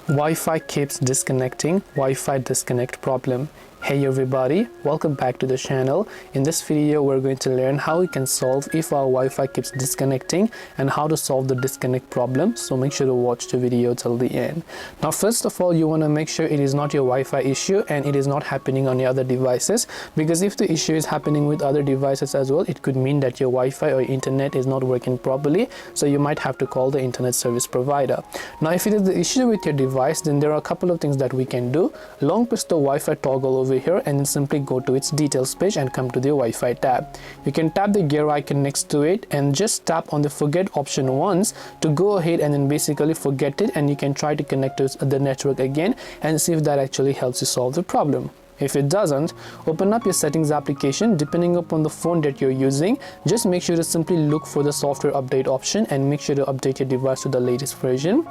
Wi-Fi keeps disconnecting, Wi-Fi disconnect problem. Hey everybody, welcome back to the channel. In this video we're going to learn how we can solve if our Wi-Fi keeps disconnecting and how to solve the disconnect problem, so make sure to watch the video till the end. Now first of all, you want to make sure it is not your Wi-Fi issue and it is not happening on your other devices, because if the issue is happening with other devices as well, it could mean that your Wi-Fi or internet is not working properly, so you might have to call the internet service provider. Now if it is the issue with your device, then there are a couple of things that we can do. Long press the Wi-Fi toggle over here and then simply go to its details page and come to the Wi-Fi tab. You can tap the gear icon next to it and just tap on the forget option once to go ahead and then basically forget it, and you can try to connect to the network again and see if that actually helps you solve the problem. If it doesn't, open up your settings application. Depending upon the phone that you're using, just make sure to simply look for the software update option and make sure to update your device to the latest version.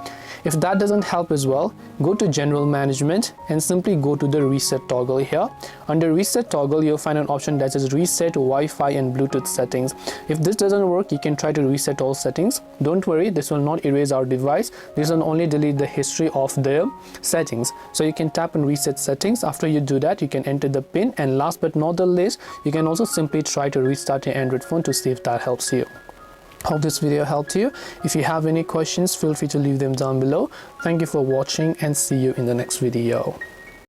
If that doesn't help as well, go to general management and simply go to the reset toggle here. Under reset toggle, you'll find an option that says reset Wi-Fi and Bluetooth settings. If this doesn't work, you can try to reset all settings. Don't worry, this will not erase our device. This will only delete the history of the settings. So you can tap on reset settings. After you do that, you can enter the pin, and last but not the least, you can also simply try to restart your Android phone to see if that helps you. Hope this video helped you. If you have any questions, feel free to leave them down below. Thank you for watching and see you in the next video.